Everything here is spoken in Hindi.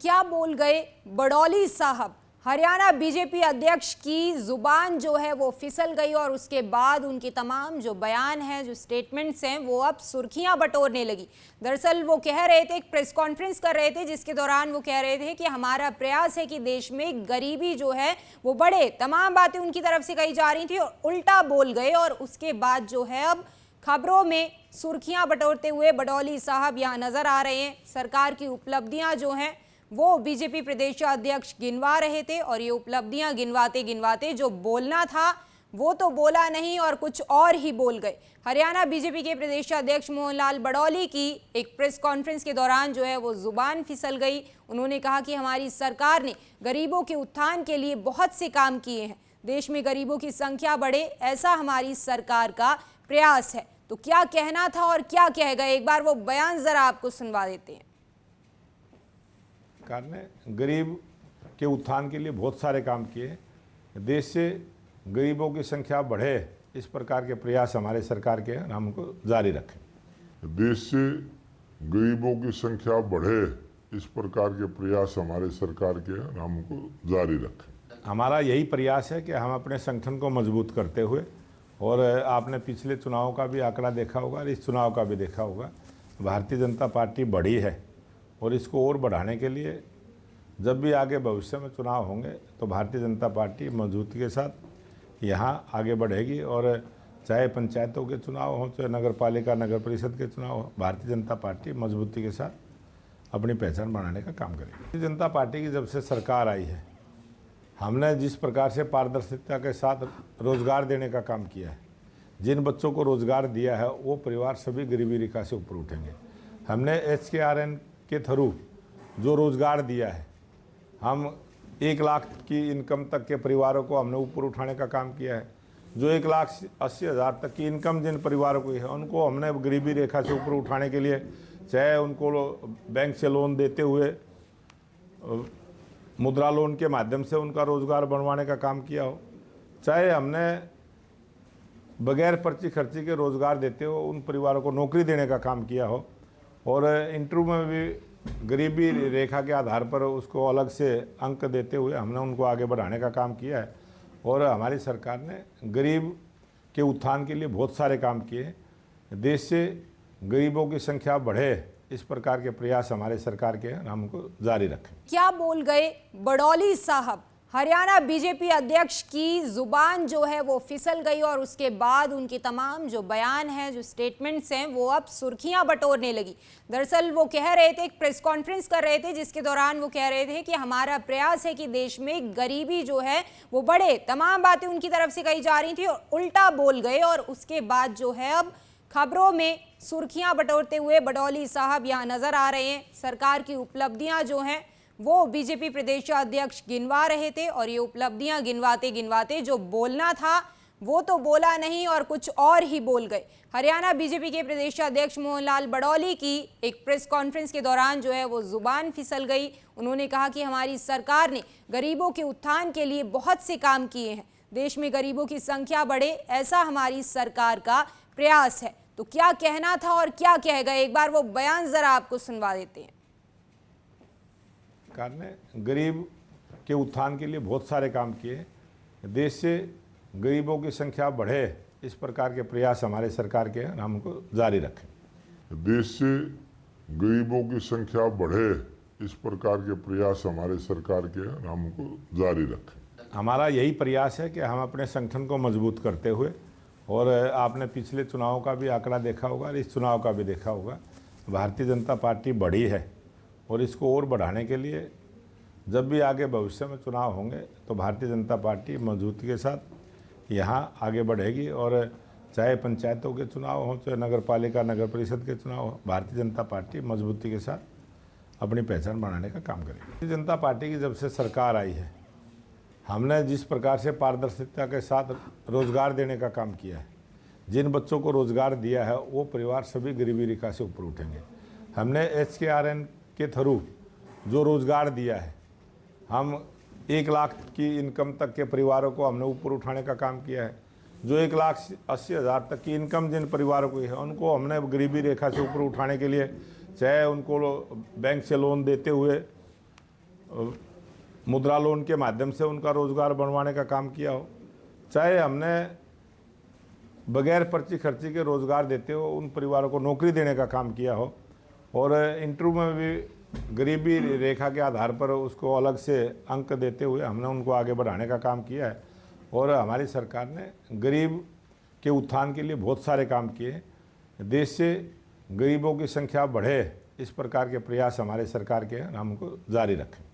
क्या बोल गए बड़ौली साहब। हरियाणा बीजेपी अध्यक्ष की जुबान जो है वो फिसल गई और उसके बाद उनके तमाम जो बयान हैं, जो स्टेटमेंट्स हैं, वो अब सुर्खियां बटोरने लगी। दरअसल वो कह रहे थे, एक प्रेस कॉन्फ्रेंस कर रहे थे जिसके दौरान वो कह रहे थे कि हमारा प्रयास है कि देश में गरीबी जो है वो बढ़े। तमाम बातें उनकी तरफ से कही जा रही थी और उल्टा बोल गए और उसके बाद जो है अब खबरों में सुर्खियां बटोरते हुए बड़ौली साहब यहाँ नजर आ रहे हैं। सरकार की उपलब्धियां जो हैं वो बीजेपी प्रदेश अध्यक्ष गिनवा रहे थे और ये उपलब्धियां गिनवाते गिनवाते जो बोलना था वो तो बोला नहीं और कुछ और ही बोल गए। हरियाणा बीजेपी के प्रदेश अध्यक्ष मोहन लाल बड़ौली की एक प्रेस कॉन्फ्रेंस के दौरान जो है वो जुबान फिसल गई। उन्होंने कहा कि हमारी सरकार ने गरीबों के उत्थान के लिए बहुत से काम किए हैं, देश में गरीबों की संख्या बढ़े, ऐसा हमारी सरकार का प्रयास है। तो क्या कहना था और क्या कह गए, एक बार वो बयान जरा आपको सुनवा देते हैं। सरकार ने गरीब के उत्थान के लिए बहुत सारे काम किए। देश से गरीबों की संख्या बढ़े, इस प्रकार के प्रयास हमारे सरकार के हैं, हम उनको जारी रखें। देश से गरीबों की संख्या बढ़े, इस प्रकार के प्रयास हमारे सरकार के हैं, हम उनको जारी रखें। हमारा यही प्रयास है कि हम अपने संगठन को मजबूत करते हुए, और आपने पिछले चुनाव का भी आंकड़ा देखा होगा और इस चुनाव का भी देखा होगा, भारतीय जनता पार्टी बढ़ी है और इसको और बढ़ाने के लिए जब भी आगे भविष्य में चुनाव होंगे तो भारतीय जनता पार्टी मजबूती के साथ यहाँ आगे बढ़ेगी। और चाहे पंचायतों के चुनाव हो, चाहे नगर पालिका नगर परिषद के चुनाव हो, भारतीय जनता पार्टी मजबूती के साथ अपनी पहचान बनाने का काम करेगी। भारतीय जनता पार्टी की जब से सरकार आई है, हमने जिस प्रकार से पारदर्शिता के साथ रोजगार देने का काम किया है, जिन बच्चों को रोजगार दिया है वो परिवार सभी गरीबी रेखा से ऊपर उठेंगे। हमने HKRN के थ्रू जो रोज़गार दिया है, हम 1 लाख की इनकम तक के परिवारों को हमने ऊपर उठाने का काम किया है। जो 1,80,000 तक की इनकम जिन परिवारों की है उनको हमने गरीबी रेखा से ऊपर उठाने के लिए, चाहे उनको बैंक से लोन देते हुए, मुद्रा लोन के माध्यम से उनका रोज़गार बनवाने का काम किया हो, चाहे हमने बगैर पर्ची खर्ची के रोज़गार देते हो उन परिवारों को नौकरी देने का काम किया हो, और इंटरव्यू में भी गरीबी रेखा के आधार पर उसको अलग से अंक देते हुए हमने उनको आगे बढ़ाने का काम किया है। और हमारी सरकार ने गरीब के उत्थान के लिए बहुत सारे काम किए। देश से गरीबों की संख्या बढ़े, इस प्रकार के प्रयास हमारे सरकार के हैं, हम उनको जारी रखें। क्या बोल गए बड़ौली साहब। हरियाणा बीजेपी अध्यक्ष की जुबान जो है वो फिसल गई और उसके बाद उनके तमाम जो बयान हैं, जो स्टेटमेंट्स हैं, वो अब सुर्खियां बटोरने लगी। दरअसल वो कह रहे थे, एक प्रेस कॉन्फ्रेंस कर रहे थे जिसके दौरान वो कह रहे थे कि हमारा प्रयास है कि देश में गरीबी जो है वो बढ़े। तमाम बातें उनकी तरफ से कही जा रही थी और उल्टा बोल गए और उसके बाद जो है अब खबरों में सुर्खियां बटोरते हुए बड़ौली साहब यहाँ नजर आ रहे हैं। सरकार की उपलब्धियां जो हैं वो बीजेपी प्रदेश अध्यक्ष गिनवा रहे थे और ये उपलब्धियां गिनवाते गिनवाते जो बोलना था वो तो बोला नहीं और कुछ और ही बोल गए। हरियाणा बीजेपी के प्रदेश अध्यक्ष मोहन लाल बड़ौली की एक प्रेस कॉन्फ्रेंस के दौरान जो है वो जुबान फिसल गई। उन्होंने कहा कि हमारी सरकार ने गरीबों के उत्थान के लिए बहुत से काम किए हैं, देश में गरीबों की संख्या बढ़े, ऐसा हमारी सरकार का प्रयास है। तो क्या कहना था और क्या कह गए, एक बार वो बयान जरा आपको सुनवा देते हैं। सरकार ने गरीब के उत्थान के लिए बहुत सारे काम किए। देश से गरीबों की संख्या बढ़े, इस प्रकार के प्रयास हमारे सरकार के हैं, हम उनको जारी रखें। देश से गरीबों की संख्या बढ़े, इस प्रकार के प्रयास हमारे सरकार के हैं, हम उनको जारी रखें। हमारा यही प्रयास है कि हम अपने संगठन को मजबूत करते हुए, और आपने पिछले चुनाव का भी आंकड़ा देखा होगा और इस चुनाव का भी देखा होगा, भारतीय जनता पार्टी बढ़ी है और इसको और बढ़ाने के लिए जब भी आगे भविष्य में चुनाव होंगे तो भारतीय जनता पार्टी मजबूती के साथ यहाँ आगे बढ़ेगी। और चाहे पंचायतों के चुनाव हो, चाहे नगर पालिका नगर परिषद के चुनाव हो, भारतीय जनता पार्टी मजबूती के साथ अपनी पहचान बनाने का काम करेगी। भारतीय जनता पार्टी की जब से सरकार आई है, हमने जिस प्रकार से पारदर्शिता के साथ रोजगार देने का काम किया है, जिन बच्चों को रोजगार दिया है वो परिवार सभी गरीबी रेखा से ऊपर उठेंगे। हमने HKRN के थ्रू जो रोज़गार दिया है, हम 1 लाख की इनकम तक के परिवारों को हमने ऊपर उठाने का काम किया है। जो 1,80,000 तक की इनकम जिन परिवारों की है उनको हमने गरीबी रेखा से ऊपर उठाने के लिए, चाहे उनको बैंक से लोन देते हुए, मुद्रा लोन के माध्यम से उनका रोज़गार बनवाने का काम किया हो, चाहे हमने बगैर पर्ची खर्ची के रोज़गार देते हो उन परिवारों को नौकरी देने का काम किया हो, और इंटरव्यू में भी गरीबी रेखा के आधार पर उसको अलग से अंक देते हुए हमने उनको आगे बढ़ाने का काम किया है। और हमारी सरकार ने गरीब के उत्थान के लिए बहुत सारे काम किए। देश से गरीबों की संख्या बढ़े, इस प्रकार के प्रयास हमारे सरकार के हैं, हम उनको जारी रखें।